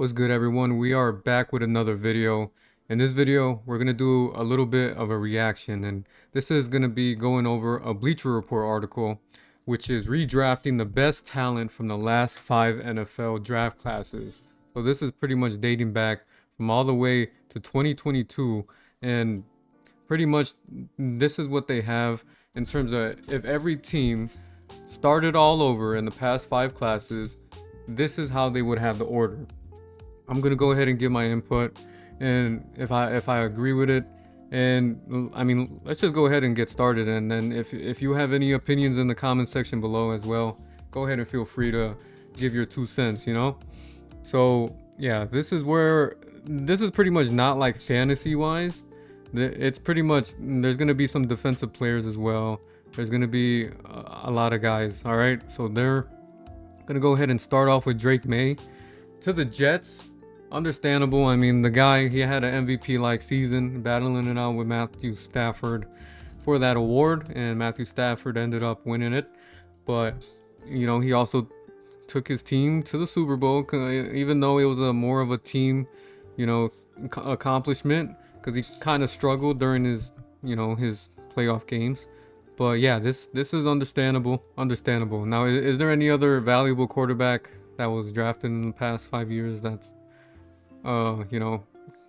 What's good, everyone? We are back with another video. In this video, we're going to do a little bit of a reaction, and this is going to be going over a Bleacher Report article, which is redrafting the best talent from the last 5 NFL draft classes. So this is pretty much dating back from all the way to 2022, and pretty much this is what they have in terms of if every team started all over in the past 5 classes, this is how they would have the order. I'm gonna go ahead and give my input, and if I agree with it, and I mean, let's just go ahead and get started. And then if you have any opinions in the comment section below as well, go ahead and feel free to give your 2 cents. So yeah, this is pretty much not like fantasy wise. It's pretty much there's gonna be some defensive players as well. There's gonna be a lot of guys. All right, so they're gonna go ahead and start off with Drake May to the Jets. Understandable. I mean, the guy, he had an MVP-like season, battling it out with Matthew Stafford for that award, and Matthew Stafford ended up winning it. But, he also took his team to the Super Bowl, even though it was more of a team, accomplishment, because he kind of struggled during his playoff games. But yeah, this is understandable. Now, is there any other valuable quarterback that was drafted in the past 5 years that's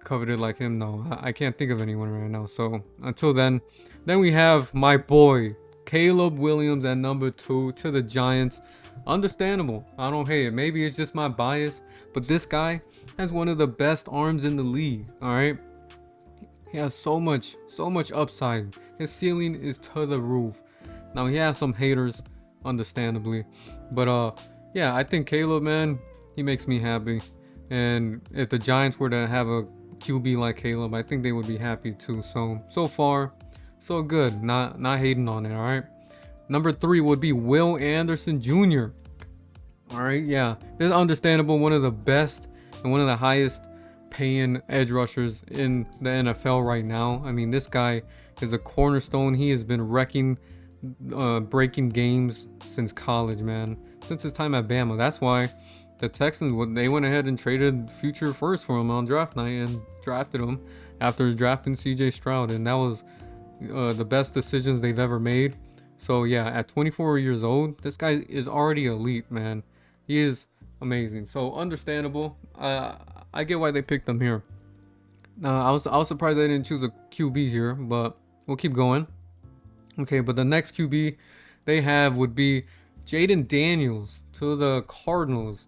coveted like him? No, I can't think of anyone right now. So until then we have my boy Caleb Williams at number 2 to the Giants. Understandable. I don't hate it. Maybe it's just my bias, but this guy has one of the best arms in the league. All right, he has so much upside. His ceiling is to the roof. Now he has some haters, understandably, but yeah, I think Caleb, man, he makes me happy. And if the Giants were to have a QB like Caleb, I think they would be happy too. So far, so good. Not hating on it. All right. Number 3 would be Will Anderson Jr. All right. Yeah, this is understandable. One of the best and one of the highest paying edge rushers in the NFL right now. I mean, this guy is a cornerstone. He has been breaking games since college, man. Since his time at Bama. That's why the Texans, they went ahead and traded future first for him on draft night and drafted him after drafting CJ Stroud, and that was the best decisions they've ever made. So yeah, at 24 years old, this guy is already elite, man. He is amazing. So understandable. I get why they picked him here. I was surprised they didn't choose a QB here, but we'll keep going. Okay, but the next QB they have would be Jaden Daniels to the Cardinals.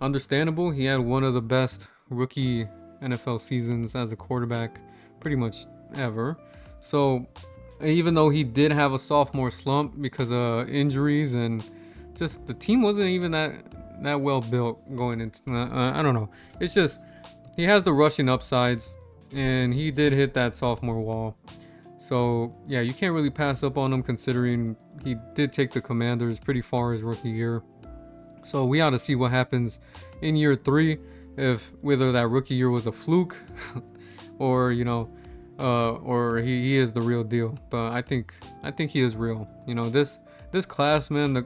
Understandable. He had one of the best rookie NFL seasons as a quarterback pretty much ever. So even though he did have a sophomore slump because of injuries and just the team wasn't even that well built going into I don't know. It's just he has the rushing upsides, and he did hit that sophomore wall. So yeah, you can't really pass up on him considering he did take the Commanders pretty far his rookie year. So we ought to see what happens in year 3, if whether that rookie year was a fluke or or he is the real deal. But I think he is real. This class, man, the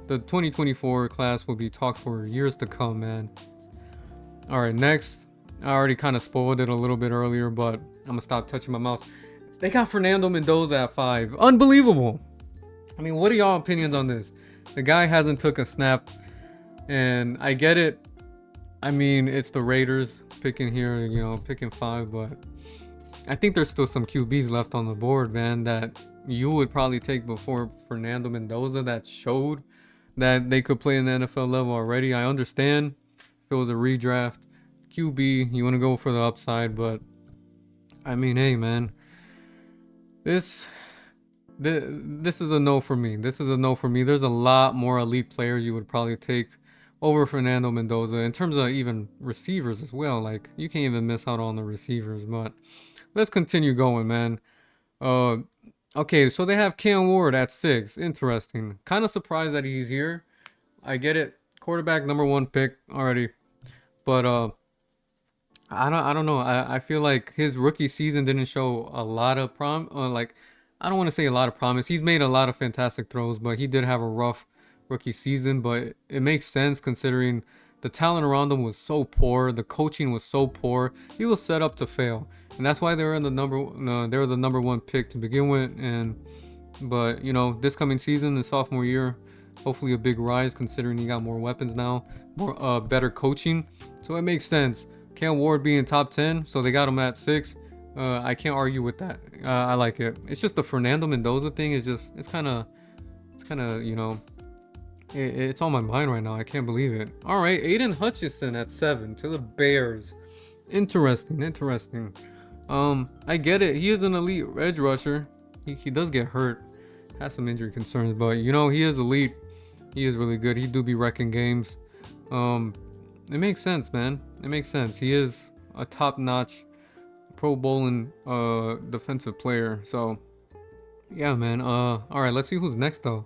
2024 class will be talked for years to come, man. All right, next, I already kind of spoiled it a little bit earlier, but I'm gonna stop touching my mouth. They got Fernando Mendoza at 5. Unbelievable. I mean, what are y'all opinions on this? The guy hasn't took a snap, and I get it. I mean, it's the Raiders picking here, picking 5, but I think there's still some QBs left on the board, man, that you would probably take before Fernando Mendoza that showed that they could play in the NFL level already. I understand if it was a redraft QB, you want to go for the upside, but I mean, hey, man. This is a no for me. There's a lot more elite players you would probably take over Fernando Mendoza in terms of even receivers as well. Like, you can't even miss out on the receivers. But let's continue going, man. Okay, so they have Cam Ward at 6. Interesting. Kind of surprised that he's here. I get it. Quarterback number 1 pick already. But I don't know. I feel like his rookie season didn't show a lot of I don't want to say a lot of promise. He's made a lot of fantastic throws, but he did have a rough rookie season. But it makes sense considering the talent around him was so poor. The coaching was so poor. He was set up to fail, and that's why they were they were the number one pick to begin with. But this coming season, the sophomore year, hopefully a big rise considering he got more weapons now, more better coaching. So it makes sense. Cam Ward being top 10, so they got him at 6. I can't argue with that. I like it. It's just the Fernando Mendoza thing is just it's kind of it's on my mind right now. I can't believe it. All right, Aiden Hutchinson at 7 to the Bears. Interesting. I get it. He is an elite edge rusher. He does get hurt, has some injury concerns, but he is elite. He is really good. He do be wrecking games. It makes sense, man. It makes sense. He is a top-notch Pro Bowling defensive player. So yeah, man. All right, let's see who's next though.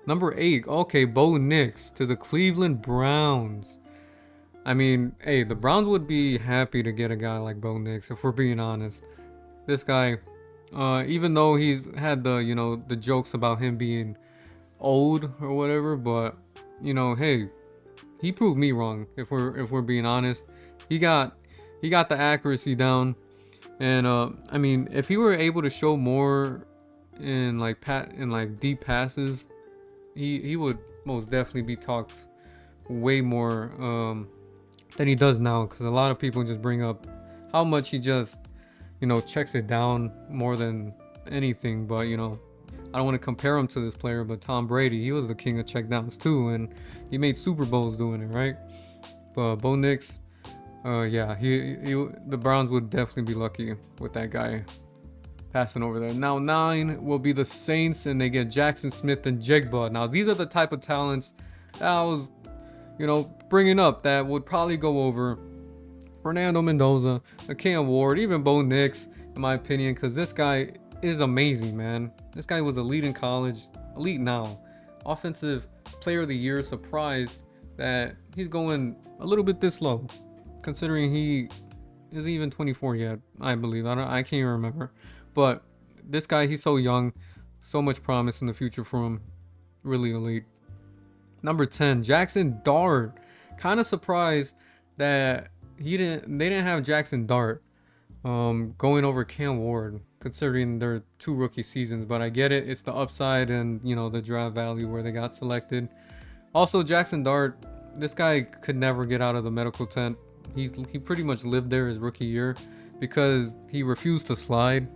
Number 8. Okay, Bo Nix to the Cleveland Browns. I mean, hey, the Browns would be happy to get a guy like Bo Nix, if we're being honest. This guy, even though he's had the jokes about him being old or whatever, but hey, he proved me wrong. If we're being honest, he got the accuracy down, and I mean, if he were able to show more in deep passes, he would most definitely be talked way more than he does now, because a lot of people just bring up how much he just checks it down more than anything. But I don't want to compare him to this player, but Tom Brady, he was the king of checkdowns too, and he made Super Bowls doing it, right? But Bo Nix, yeah, the Browns would definitely be lucky with that guy passing over there. Now 9 will be the Saints, and they get Jackson Smith and Jigba. Now these are the type of talents that I was bringing up that would probably go over Fernando Mendoza, Cam Ward, even Bo Nix, in my opinion, because this guy is amazing, man. This guy was elite in college, elite now. Offensive Player of the Year. Surprised that he's going a little bit this low, considering he isn't even 24 yet, I believe. I can't even remember. But this guy, he's so young, so much promise in the future for him. Really elite. Number 10, Jackson Dart. Kind of surprised that they didn't have Jackson Dart going over Cam Ward, considering their 2 rookie seasons. But I get it. It's the upside and the draft value where they got selected. Also, Jackson Dart, this guy could never get out of the medical tent. He pretty much lived there his rookie year because he refused to slide,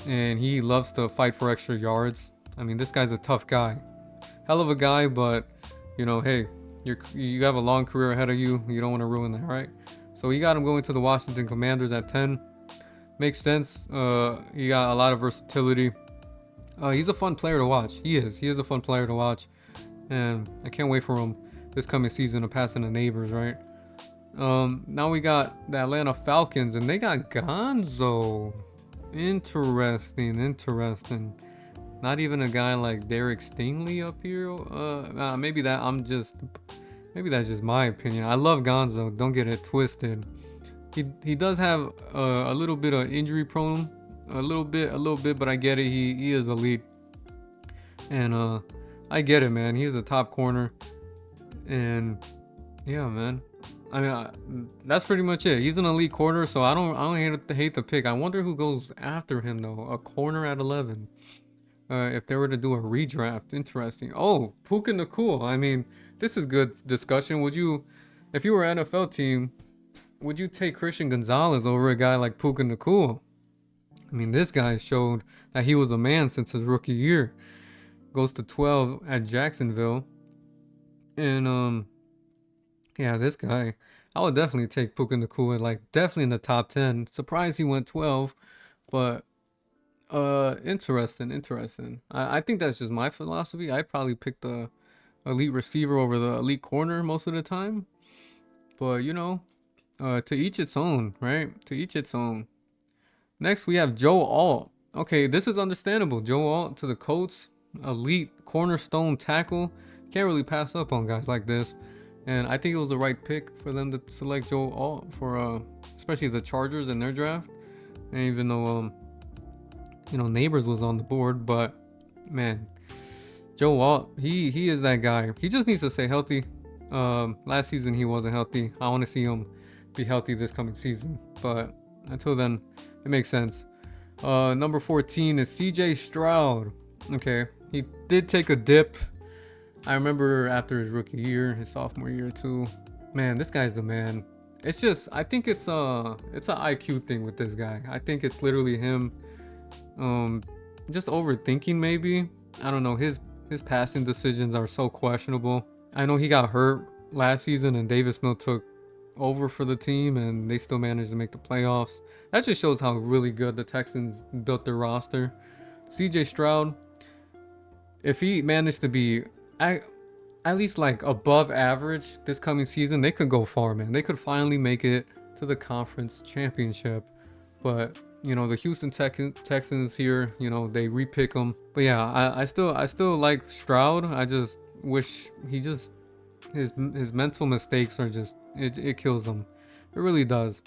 and he loves to fight for extra yards. I mean, this guy's a tough guy, hell of a guy. But hey, you have a long career ahead of you. You don't want to ruin that, right? So you got him going to the Washington Commanders at 10. Makes sense. He got a lot of versatility. He's a fun player to watch. He is a fun player to watch, and I can't wait for him this coming season to pass in the neighbors, right? Now we got the Atlanta Falcons, and they got Gonzo. Interesting. Not even a guy like Derek Stingley up here. Maybe that's just my opinion. I love Gonzo. Don't get it twisted. He does have a little bit of injury prone, a little bit, but I get it. He is elite, and I get it, man. He's a top corner, and yeah, man. I mean, that's pretty much it. He's an elite corner, so I don't hate the pick. I wonder who goes after him though. A corner at 11. If they were to do a redraft, interesting. Oh, Puka Nacua. I mean, this is good discussion. If you were an NFL team, would you take Christian Gonzalez over a guy like Puka Nacua? I mean, this guy showed that he was a man since his rookie year. Goes to 12 at Jacksonville, and yeah, this guy, I would definitely take Puka Nacua, definitely in the top 10. Surprised he went 12, but interesting. I think that's just my philosophy. I probably pick the elite receiver over the elite corner most of the time, but to each its own, right? To each its own. Next, we have Joe Alt. Okay, this is understandable. Joe Alt to the Colts, elite cornerstone tackle. Can't really pass up on guys like this. And I think it was the right pick for them to select Joe Alt for, especially the Chargers in their draft. And even though, Neighbors was on the board, but man, Joe Alt, he is that guy. He just needs to stay healthy. Last season he wasn't healthy. I want to see him be healthy this coming season, but until then, it makes sense. Number 14 is CJ Stroud. Okay, he did take a dip. I remember after his rookie year, his sophomore year too. Man, this guy's the man. It's just, I think it's a IQ thing with this guy. I think it's literally him, just overthinking maybe. I don't know. His passing decisions are so questionable. I know he got hurt last season and Davis Mills took over for the team and they still managed to make the playoffs. That just shows how really good the Texans built their roster. CJ Stroud, if he managed to be at least like above average this coming season, they could go far, man. They could finally make it to the conference championship. But you know, the Houston Texans here, you know, they repick him. But yeah, I still like Stroud. I just wish he just his mental mistakes are just it kills him. It really does.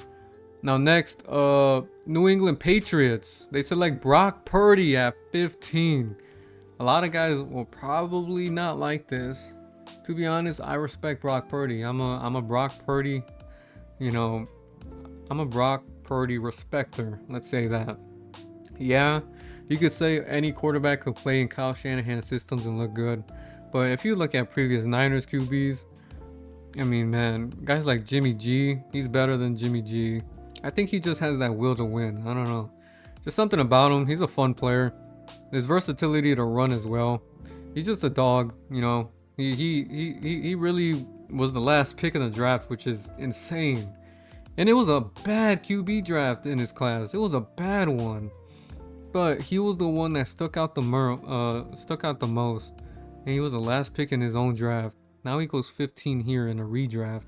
Now next, New England Patriots. They select Brock Purdy at 15. A lot of guys will probably not like this. To be honest, I respect Brock Purdy. I'm a Brock Purdy, you know, I'm a Brock Purdy respecter. Let's say that. Yeah, you could say any quarterback could play in Kyle Shanahan's systems and look good. But if you look at previous Niners QBs, I mean, man, guys like Jimmy G, he's better than Jimmy G. I think he just has that will to win. I don't know. Just something about him. He's a fun player. His versatility to run as well. He's just a dog, you know. He really was the last pick in the draft, which is insane. And it was a bad QB draft in his class. It was a bad one. But he was the one that stuck out the most. And he was the last pick in his own draft. Now he goes 15 here in a redraft.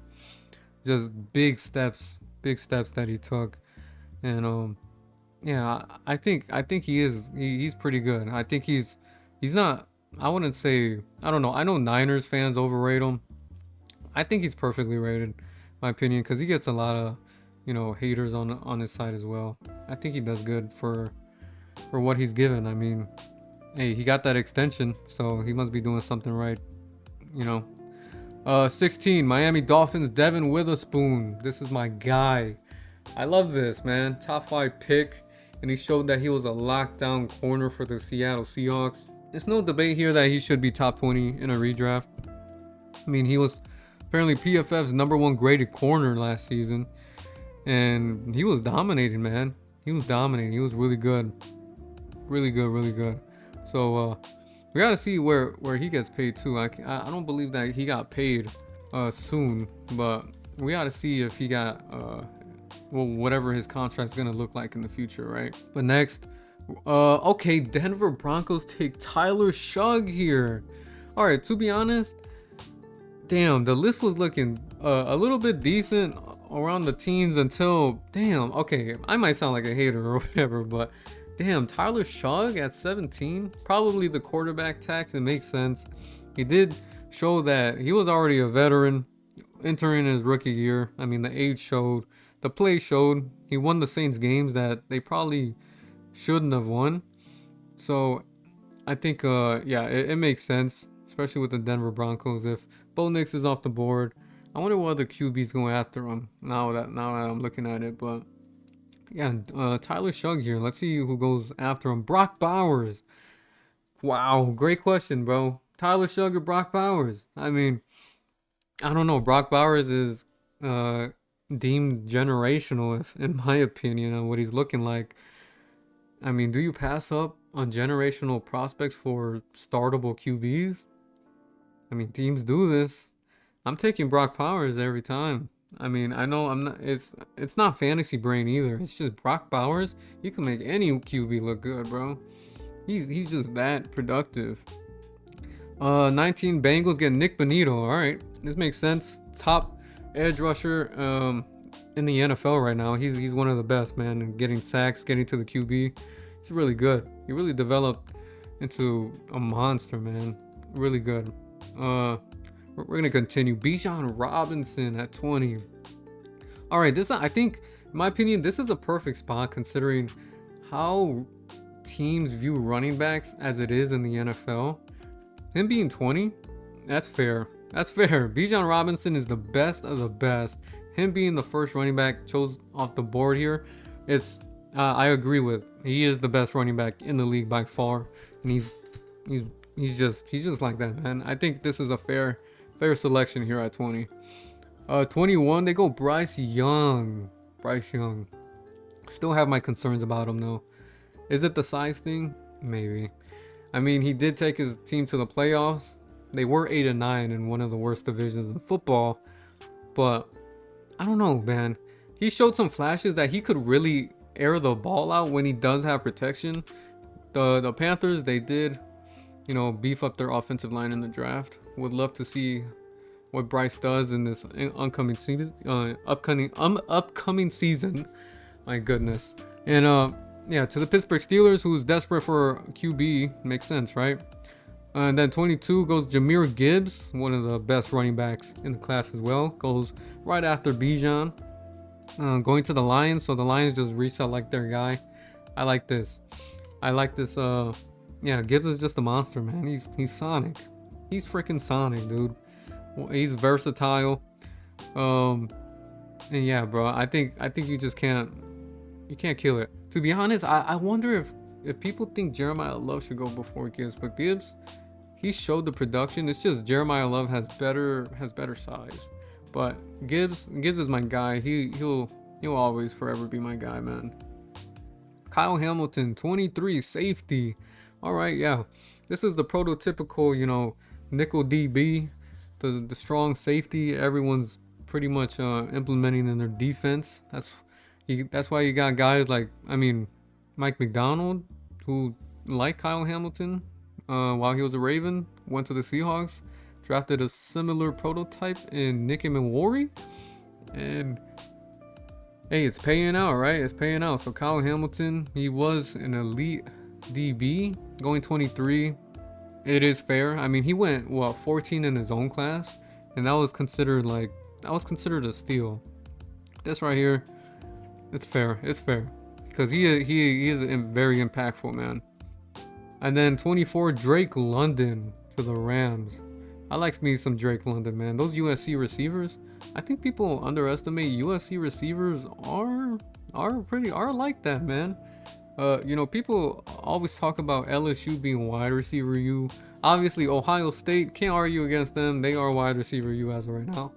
Just big steps that he took. And yeah, I think he's pretty good. I think he's not, I wouldn't say, I don't know. I know Niners fans overrate him. I think he's perfectly rated, in my opinion, because he gets a lot of, you know, haters on his side as well. I think he does good for what he's given. I mean, hey, he got that extension, so he must be doing something right, you know. 16, Miami Dolphins, Devin Witherspoon. This is my guy. I love this, man. Top 5 pick, and he showed that he was a lockdown corner for the Seattle Seahawks. There's no debate here that he should be top 20 in a redraft. I mean, he was apparently PFF's #1 graded corner last season, and he was dominating, man. He was dominating. He was really good. Really good. So we gotta see where he gets paid too. I don't believe that he got paid soon, but we gotta see if he got well, whatever his contract's gonna look like in the future, right? But next, okay, Denver Broncos take Tyler Shugg here. All right, to be honest, damn, the list was looking a little bit decent around the teens until, damn, okay, I might sound like a hater or whatever, but damn, Tyler Shugg at 17, probably the quarterback tax. It makes sense. He did show that he was already a veteran entering his rookie year. I mean, the age showed, the play showed. He won the Saints games that they probably shouldn't have won. So I think, yeah, it makes sense, especially with the Denver Broncos. If Bo Nix is off the board, I wonder what other QB's going after him now that I'm looking at it. But yeah, Tyler Shugg here. Let's see who goes after him. Brock Bowers. Wow, great question, bro. Tyler Shugg or Brock Bowers? I mean, I don't know. Brock Bowers is deemed generational, if in my opinion, on what he's looking like. I mean, do you pass up on generational prospects for startable QBs? I mean, teams do this. I'm taking Brock Bowers every time. I mean, I know I'm not. It's not fantasy brain either. It's just Brock Bowers. You can make any QB look good, bro. He's just that productive. 19 Bengals get Nick Bonito. All right, this makes sense. Top edge rusher in the NFL right now. He's one of the best, man. And getting sacks, getting to the QB. He's really good. He really developed into a monster, man. Really good. We're gonna continue. Bijan Robinson at 20. All right, this, I think, in my opinion, this is a perfect spot considering how teams view running backs as it is in the NFL. Him being 20, that's fair. That's fair. Bijan Robinson is the best of the best. Him being the first running back chose off the board here, it's I agree with. He is the best running back in the league by far, and he's just like that, man. I think this is a fair selection here at 20. 21 they go Bryce Young. Bryce Young. Still have my concerns about him though. Is it the size thing? Maybe. I mean, he did take his team to the playoffs. They were 8-9 in one of the worst divisions in football, but I don't know, man. He showed some flashes that he could really air the ball out when he does have protection. The Panthers, they did, beef up their offensive line in the draft. Would love to see what Bryce does in this upcoming season. Upcoming season. My goodness. And yeah, to the Pittsburgh Steelers, who's desperate for QB, makes sense, right? And then 22 goes Jahmyr Gibbs, one of the best running backs in the class as well. Goes right after Bijan. Going to the Lions, so the Lions just resell like their guy. I like this. Yeah, Gibbs is just a monster, man. He's Sonic. He's freaking Sonic, dude. He's versatile. And yeah, bro, I think you just can't kill it. To be honest, I wonder if people think Jeremiah Love should go before Gibbs, but Gibbs, he showed the production. It's just Jeremiah Love has better size. But Gibbs is my guy. He'll always forever be my guy, man. Kyle Hamilton, 23, safety. All right, yeah. This is the prototypical, nickel DB, the strong safety. Everyone's pretty much implementing in their defense. That's why you got guys like, Mike McDonald, who like Kyle Hamilton while he was a Raven, went to the Seahawks, drafted a similar prototype in Nick Emmanwori, and hey, it's paying out, right? It's paying out. So Kyle Hamilton, he was an elite DB, going 23. It is fair. He went 14 in his own class, and that was considered a steal. This right here, it's fair. It's fair because he is very impactful, man. And then 24, Drake London to the Rams. I like me some Drake London, man. Those USC receivers, I think people underestimate USC receivers are like that, man. People always talk about LSU being wide receiver U. Obviously, Ohio State, can't argue against them. They are wide receiver U as of right now.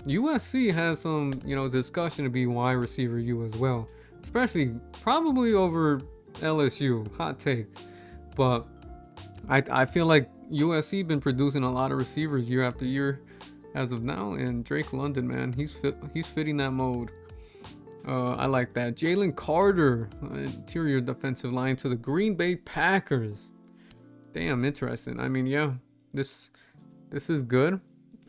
USC has some, discussion to be wide receiver U as well, especially probably over LSU. Hot take, but I feel like USC been producing a lot of receivers year after year as of now, and Drake London, man, he's fitting that mode. I like that. Jalen Carter, interior defensive line to the Green Bay Packers. Damn, interesting. Yeah, this is good.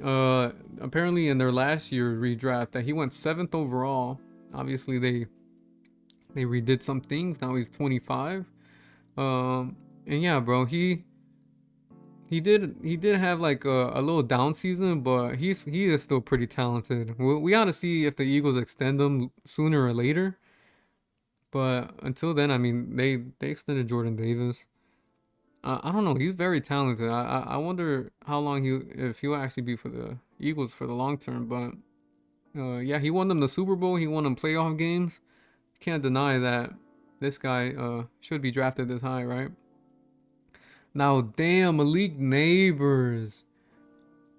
Apparently in their last year redraft that he went 7th overall. Obviously they redid some things. Now he's 25. And yeah, bro, he did have like a little down season, but he is still pretty talented. We ought to see if the Eagles extend him sooner or later. But until then, they extended Jordan Davis. I don't know. He's very talented. I wonder how long if he'll actually be for the Eagles for the long term. But yeah, he won them the Super Bowl. He won them playoff games. Can't deny that this guy should be drafted this high, right? Now, damn, Malik Neighbors.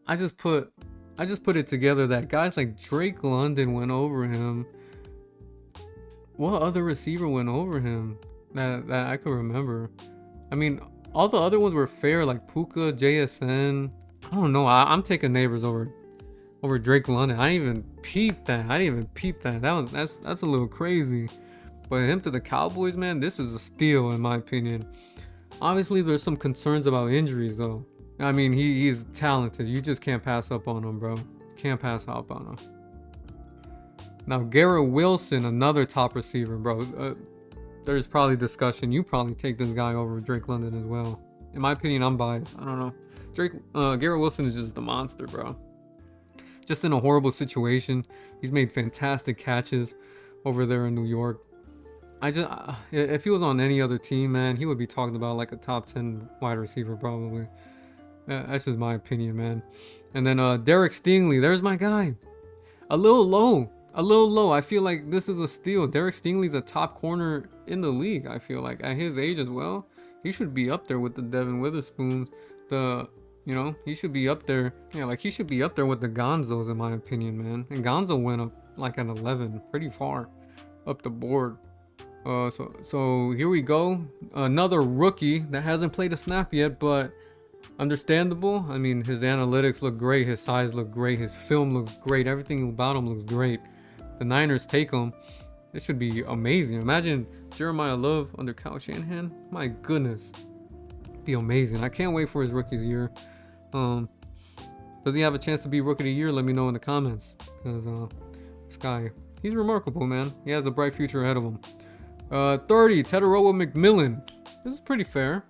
I just put it together that guys like Drake London went over him. What other receiver went over him that I could remember? All the other ones were fair, like Puka, JSN. I don't know. I'm taking Neighbors over Drake London. I didn't even peep that. That's a little crazy. But him to the Cowboys, man, this is a steal in my opinion. Obviously, there's some concerns about injuries, though. He's talented. You just can't pass up on him, bro. Can't pass up on him. Now, Garrett Wilson, another top receiver, bro. There's probably discussion. You probably take this guy over Drake London as well. In my opinion, I'm biased. I don't know. Garrett Wilson is just a monster, bro. Just in a horrible situation. He's made fantastic catches over there in New York. If he was on any other team, man, he would be talking about like a top 10 wide receiver probably. That's just my opinion, man. And then Derek Stingley, there's my guy. A little low. A little low. I feel like this is a steal. Derek Stingley's a top corner in the league, I feel like. At his age as well. He should be up there with the Devin Witherspoons. He should be up there. Yeah, like he should be up there with the Gonzos, in my opinion, man. And Gonzo went up like at 11. Pretty far up the board. So here we go. Another rookie that hasn't played a snap yet, but understandable. I mean, his analytics look great, his size look great, his film looks great, everything about him looks great. The Niners take him. This should be amazing. Imagine Jeremiah Love under Kyle Shanahan. My goodness, be amazing. I can't wait for his rookie year. Does he have a chance to be rookie of the year? Let me know in the comments, because this guy, he's remarkable, man. He has a bright future ahead of him. 30, Teteroa McMillan. This is pretty fair.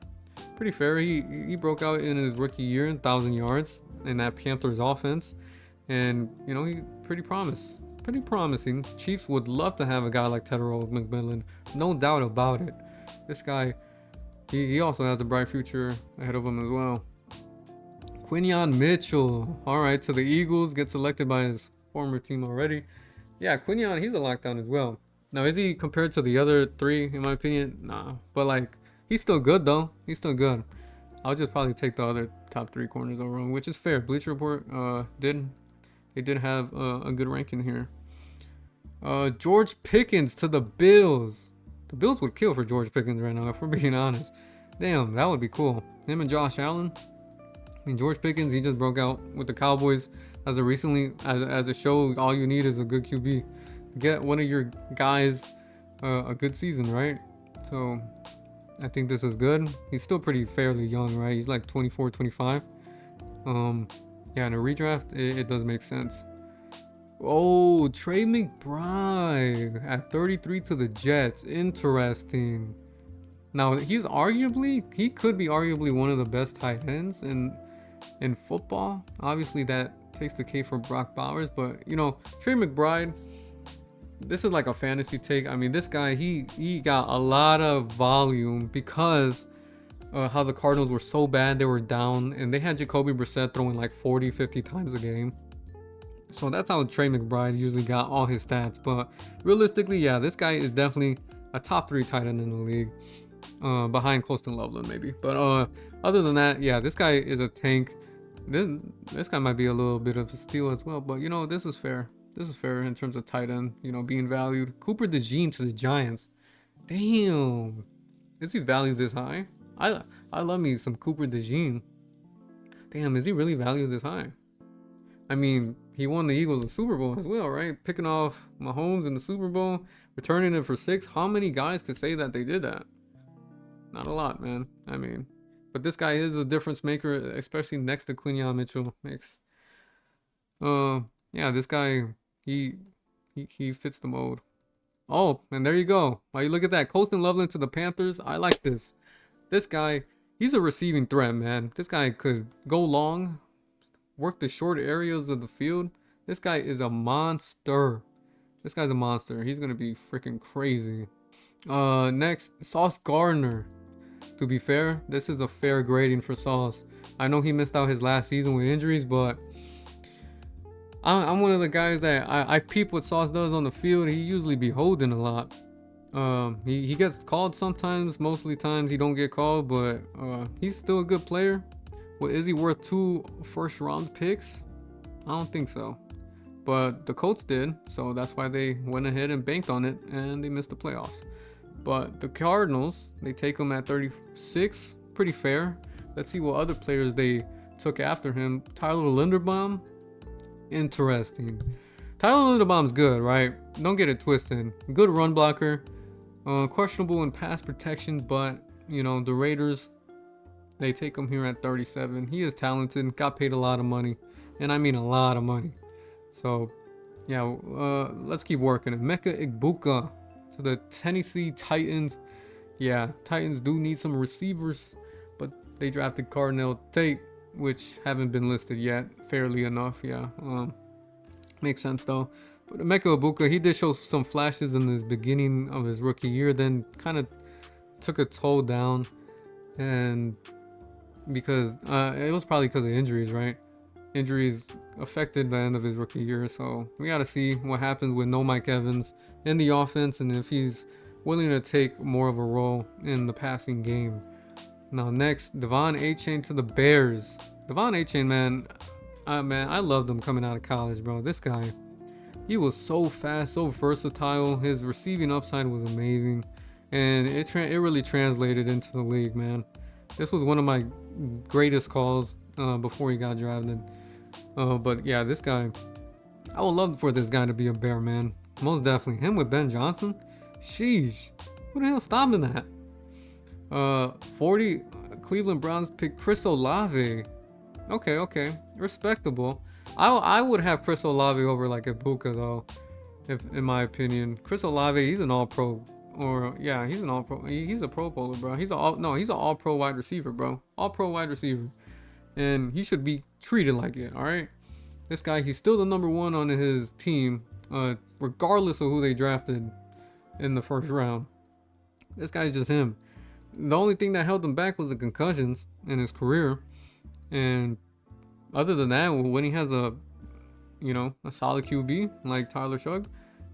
Pretty fair. He broke out in his rookie year, 1,000 yards in that Panthers offense, and he pretty promising. Chiefs would love to have a guy like Teteroa McMillan, no doubt about it. This guy, he also has a bright future ahead of him as well. Quinyon Mitchell. All right, to the Eagles, get selected by his former team already. Yeah, Quinyon, he's a lockdown as well. Now, is he compared to the other three, in my opinion? Nah, but like, he's still good though. He's still good. I'll just probably take the other top 3 corners over him, which is fair. Bleacher Report did have a good ranking here. George Pickens to the Bills. The Bills would kill for George Pickens right now, if we're being honest. Damn, that would be cool. Him and Josh Allen. I mean, George Pickens, he just broke out with the Cowboys as a show. All you need is a good QB. Get one of your guys a good season, right? So I think this is good. He's still pretty fairly young, right? He's like 24, 25. Yeah, in a redraft, it does make sense. Oh, Trey McBride at 33 to the Jets. Interesting. Now, he could be arguably one of the best tight ends in football. Obviously, that takes the cake for Brock Bowers, but Trey McBride, this is like a fantasy take. I mean, this guy, he got a lot of volume because how the Cardinals were so bad. They were down, and they had Jacoby Brissett throwing like 40, 50 times a game. So that's how Trey McBride usually got all his stats. But realistically, yeah, this guy is definitely a top 3 tight end in the league, behind Colston Loveland maybe. But other than that, yeah, this guy is a tank. This guy might be a little bit of a steal as well. But this is fair. This is fair in terms of tight end, being valued. Cooper DeJean to the Giants. Damn, is he valued this high? I love me some Cooper DeJean. Damn, is he really valued this high? I mean, he won the Eagles a Super Bowl as well, right? Picking off Mahomes in the Super Bowl, returning it for 6. How many guys could say that they did that? Not a lot, man. I mean, but this guy is a difference maker, especially next to Quinyon Mitchell. Yeah, this guy, he fits the mold. Oh, and there you go. While you look at that, Colston Loveland to the Panthers. I like this. This guy, he's a receiving threat, man. This guy could go long, work the short areas of the field. This guy is a monster. This guy's a monster. He's gonna be freaking crazy. Next, Sauce Gardner. To be fair, this is a fair grading for Sauce. I know he missed out his last season with injuries, but I'm one of the guys that I peep what Sauce does on the field. He usually be holding a lot. He gets called sometimes. Mostly times he don't get called, but he's still a good player. Well, is he worth 2 first-round picks? I don't think so. But the Colts did, so that's why they went ahead and banked on it, and they missed the playoffs. But the Cardinals, they take him at 36. Pretty fair. Let's see what other players they took after him. Tyler Linderbaum. Interesting. Tyler Linderbaum's good, right? Don't get it twisted. Good run blocker. Questionable in pass protection, but, the Raiders, they take him here at 37. He is talented. Got paid a lot of money. And I mean a lot of money. So, yeah, let's keep working. Emeka Egbuka to the Tennessee Titans. Yeah, Titans do need some receivers, but they drafted Cardinal Tate, which haven't been listed yet, fairly enough. Yeah, makes sense though. But Emeka Egbuka, he did show some flashes in the beginning of his rookie year, then kind of took a toe down, and because it was probably because of injuries, right? Injuries affected the end of his rookie year, so we got to see what happens with no Mike Evans in the offense and if he's willing to take more of a role in the passing game. Now next, Devon Achane to the Bears. Devon Achane, man, I loved him coming out of college, bro. This guy, he was so fast, so versatile. His receiving upside was amazing, and it really translated into the league, man. This was one of my greatest calls before he got drafted. But yeah, this guy, I would love for this guy to be a Bear, man. Most definitely. Him with Ben Johnson? Sheesh. Who the hell's stopping that? 40 Cleveland Browns pick Chris Olave. Okay. Respectable. I would have Chris Olave over like Ibuka though, if in my opinion. Chris Olave, he's an all-pro. Or yeah, he's an all-pro. He's a pro bowler, bro. He's an all-pro wide receiver, bro. All-pro wide receiver. And he should be treated like it, all right? This guy, he's still the number one on his team, regardless of who they drafted in the first round. This guy's just him. The only thing that held him back was the concussions in his career. And other than that, when he has a solid QB like Tyler Shugg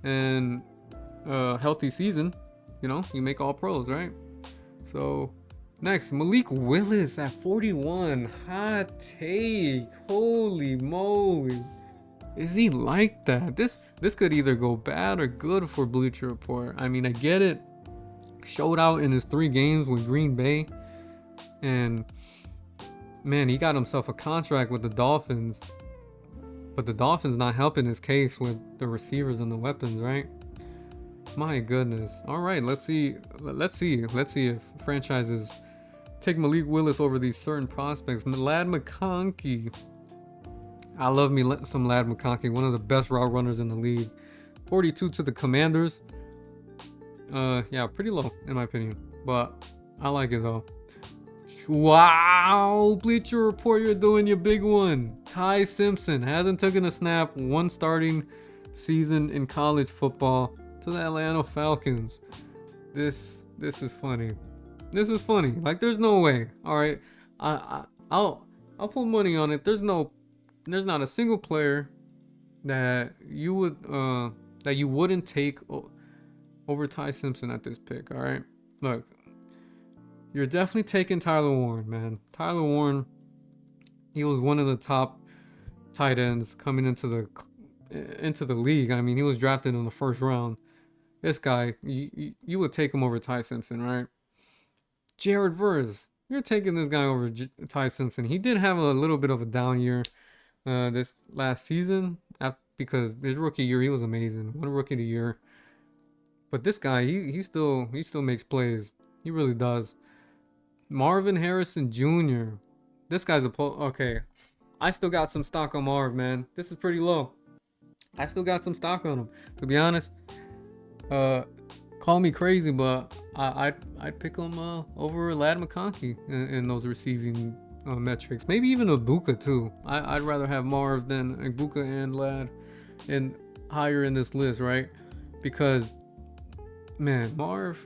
and a healthy season, you make all pros, right? So next, Malik Willis at 41. Hot take. Holy moly. Is he like that? This could either go bad or good for Bleacher Report. I mean, I get it. Showed out in his 3 games with Green Bay. And man, he got himself a contract with the Dolphins. But the Dolphins not helping his case with the receivers and the weapons, right? My goodness. All right, let's see if franchises take Malik Willis over these certain prospects. Lad McConkey. I love me some Lad McConkey, one of the best route runners in the league. 42 to the Commanders. Yeah, pretty low in my opinion, but I like it though. Wow, Bleacher Report, you're doing your big one. Ty Simpson hasn't taken a snap one starting season in college football to the Atlanta Falcons. This is funny. This is funny. Like, there's no way. All right, I'll put money on it. There's not a single player that you wouldn't take over Ty Simpson at this pick. All right, look, you're definitely taking Tyler Warren, man. Tyler Warren, he was one of the top tight ends coming into the league. I mean, he was drafted in the first round. This guy, you would take him over Ty Simpson, right? Jared Verse, you're taking this guy over Ty Simpson. He did have a little bit of a down year this last season because his rookie year, he was amazing. One rookie of the year. But this guy, he still makes plays. He really does. Marvin Harrison Jr. This guy's okay. I still got some stock on Marv, man. This is pretty low. I still got some stock on him. To be honest, call me crazy, but I'd pick him over Lad McConkey in those receiving metrics. Maybe even Ibuka too. I'd rather have Marv than Ibuka and Lad, and higher in this list, right? Because man, Marv,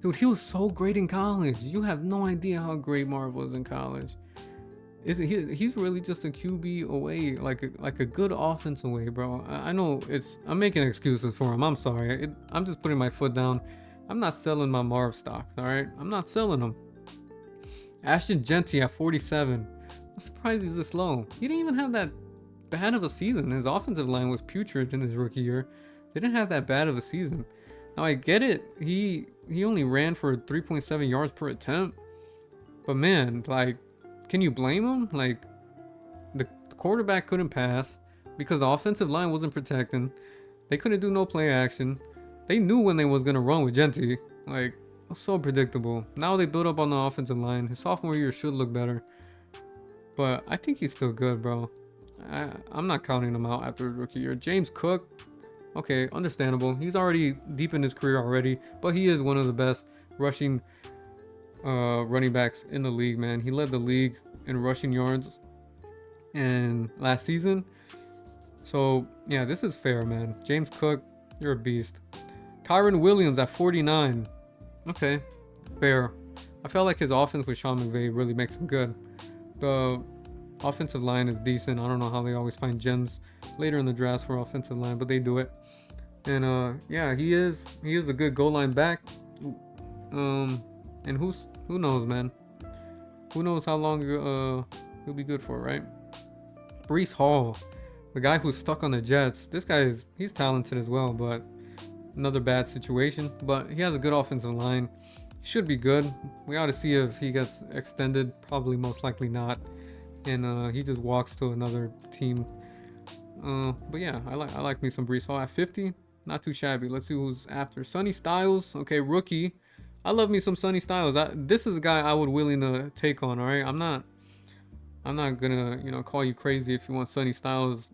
dude, he was so great in college. You have no idea how great Marv was in college. He's really just a QB away, like a good offense away, bro. I know I'm making excuses for him. I'm sorry. I'm just putting my foot down. I'm not selling my Marv stocks, all right? I'm not selling them. Ashton Genty at 47. I'm surprised he's this low. He didn't even have that bad of a season. His offensive line was putrid in his rookie year. They didn't have that bad of a season. Now I get it. He only ran for 3.7 yards per attempt. But man, like, can you blame him? Like, the quarterback couldn't pass because the offensive line wasn't protecting. They couldn't do no play action. They knew when they was gonna run with Genty. Like, it was so predictable. Now they built up on the offensive line. His sophomore year should look better. But I think he's still good, bro. I'm not counting him out after his rookie year. James Cook. Okay, understandable. He's already deep in his career already, but he is one of the best rushing running backs in the league, man. He led the league in rushing yards and last season. So yeah, this is fair, man. James Cook, you're a beast. Kyron Williams at 49. Okay, fair. I felt like his offense with Sean McVay really makes him good. The offensive line is decent. I don't know how they always find gems later in the drafts for offensive line, but they do it. And yeah, he is a good goal line back. And who knows, man? Who knows how long he'll be good for, right? Breece Hall, the guy who's stuck on the Jets. This guy he's talented as well, but another bad situation. But he has a good offensive line. He should be good. We ought to see if he gets extended. Probably, most likely not. And he just walks to another team. But yeah, I like me some Breece Hall at 50. Not too shabby. Let's see who's after. Sonny Styles, okay, rookie. I love me some Sonny Styles. This is a guy I would willing to take on. All right, I'm not gonna call you crazy if you want Sonny Styles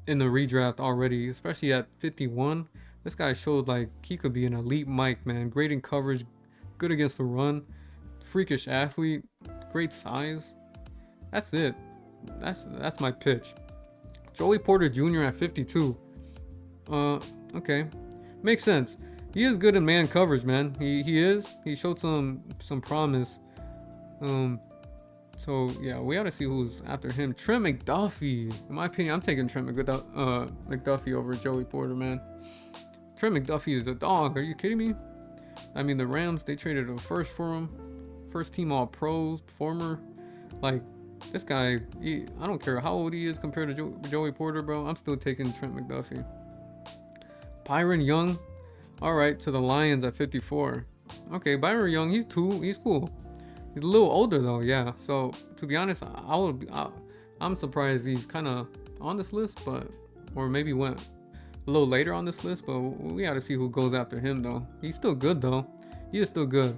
in the redraft already, especially at 51. This guy showed like he could be an elite Mike, man. Great in coverage, good against the run, freakish athlete, great size. That's it. That's my pitch. Joey Porter Jr. at 52. Okay, makes sense. He is good in man coverage, man. He showed some promise. So yeah, we ought to see who's after him. Trent McDuffie. In my opinion, I'm taking Trent McDuffie over Joey Porter, man. Trent McDuffie is a dog. Are you kidding me? I mean, the Rams, they traded a first for him. First team all pros, former. Like, this guy, I don't care how old he is compared to Joey Porter, bro. I'm still taking Trent McDuffie. Byron Young. All right, to the Lions at 54. Okay, Byron Young, he's cool. He's a little older though, yeah. So to be honest, I'm surprised he's kind of on this list, or maybe went a little later on this list. But we got to see who goes after him though. He's still good though. He is still good.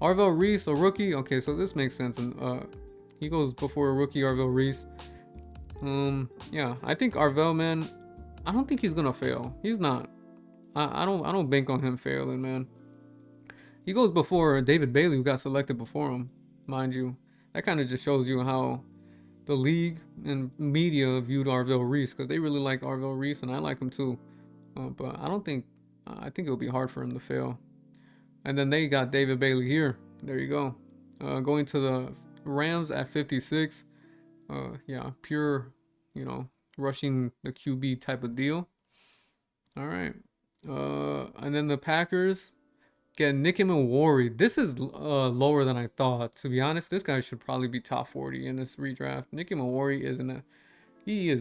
Arvell Reese, a rookie. Okay, so this makes sense, and he goes before a rookie, Arvell Reese. Yeah, I think Arvell, man. I don't think he's gonna fail. He's not. I don't bank on him failing, man. He goes before David Bailey, who got selected before him, mind you. That kind of just shows you how the league and media viewed Arvell Reese, because they really like Arvell Reese, and I like him too. But I think it'll be hard for him to fail. And then they got David Bailey here. There you go. Going to the Rams at 56. Yeah, pure, rushing the QB type of deal. All right. And then the Packers get Nicky Manwari. This is lower than I thought. To be honest, this guy should probably be top 40 in this redraft. Nicky Manwari is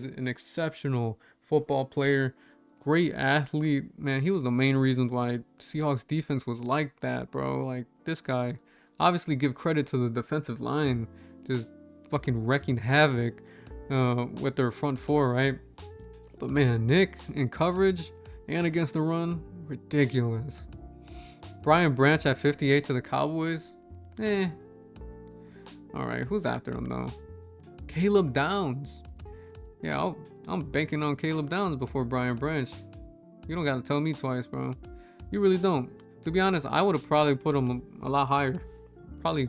an exceptional football player, great athlete. Man, he was the main reason why Seahawks defense was like that, bro. Like, this guy, obviously give credit to the defensive line, just fucking wrecking havoc with their front four, right? But man, Nick in coverage and against the run, ridiculous. Brian Branch at 58 to the Cowboys. Alright, who's after him though? Caleb Downs. Yeah, I'm banking on Caleb Downs before Brian Branch. You don't gotta tell me twice, bro. You really don't. To be honest, I would have probably put him a lot higher. Probably,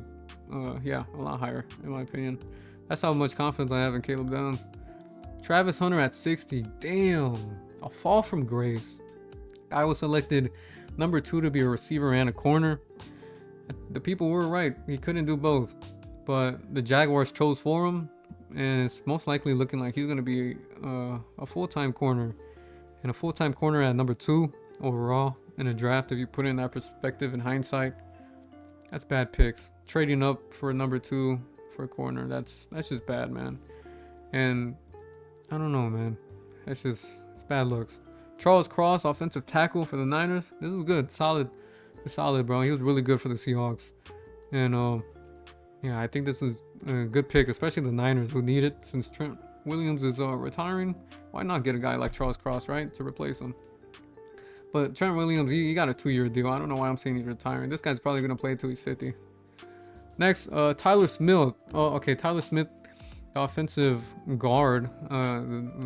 a lot higher, in my opinion. That's how much confidence I have in Caleb Downs. Travis Hunter at 60. Damn. A fall from grace. I was selected number 2 to be a receiver and a corner. The people were right. He couldn't do both. But the Jaguars chose for him. And it's most likely looking like he's going to be a full-time corner. And a full-time corner at number 2 overall in a draft, if you put it in that perspective in hindsight. That's bad picks. Trading up for number 2 for a corner. That's just bad, man. And I don't know, man. It's bad looks. Charles Cross, offensive tackle for the Niners. This is good. Solid. It's solid, bro. He was really good for the Seahawks. And yeah, I think this is a good pick, especially the Niners who need it since Trent Williams is retiring. Why not get a guy like Charles Cross, right, to replace him? But Trent Williams, he got a 2-year deal. I don't know why I'm saying he's retiring. This guy's probably going to play until he's 50. Next, Tyler Smith. Oh, okay, Tyler Smith, the offensive guard.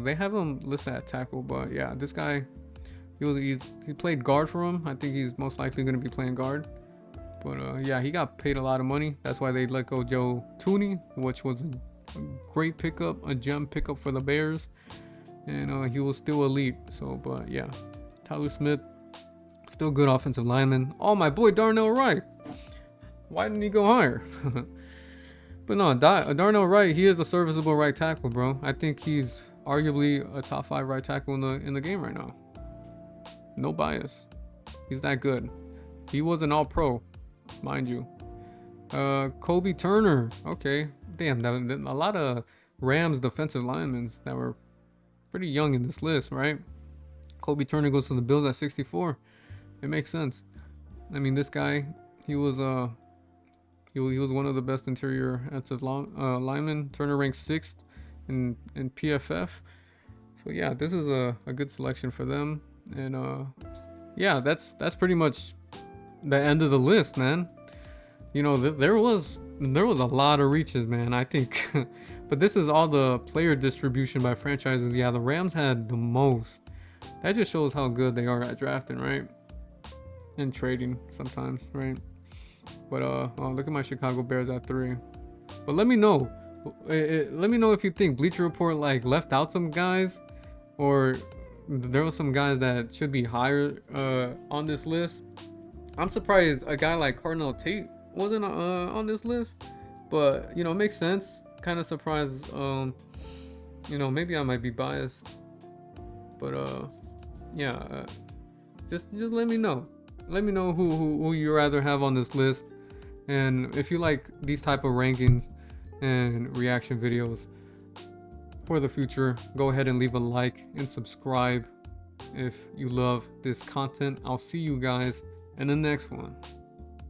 They have him listed at tackle, but yeah, this guy, he played guard for him. I think he's most likely going to be playing guard. But yeah, he got paid a lot of money. That's why they let go Joe Tooney, which was a great pickup, a gem pickup for the Bears. And he was still elite. So, but yeah, Tyler Smith, still good offensive lineman. Oh, my boy Darnell Wright. Why didn't he go higher? But no, Darnell Wright, he is a serviceable right tackle, bro. I think he's arguably a top 5 right tackle in the game right now. No bias. He's that good. He was an all-pro, mind you. Kobe Turner. Okay. Damn, a lot of Rams defensive linemen that were pretty young in this list, right? Kobe Turner goes to the Bills at 64. It makes sense. I mean, this guy, he was one of the best interior offensive linemen. Turner ranks 6th in PFF. So yeah, this is a good selection for them. And yeah, that's pretty much the end of the list, man. You know, there was a lot of reaches, man, I think. But this is all the player distribution by franchises. Yeah, the Rams had the most. That just shows how good they are at drafting, right? And trading sometimes, right? But look at my Chicago Bears at 3. But let me know. Let me know if you think Bleacher Report like left out some guys, or there were some guys that should be higher on this list. I'm surprised a guy like Cardinal Tate wasn't on this list, but you know, it makes sense. Kind of surprised. You know, maybe I might be biased, but yeah. Just let me know. Let me know who you rather have on this list, and if you like these type of rankings and reaction videos for the future, go ahead and leave a like and subscribe if you love this content. I'll see you guys in the next one.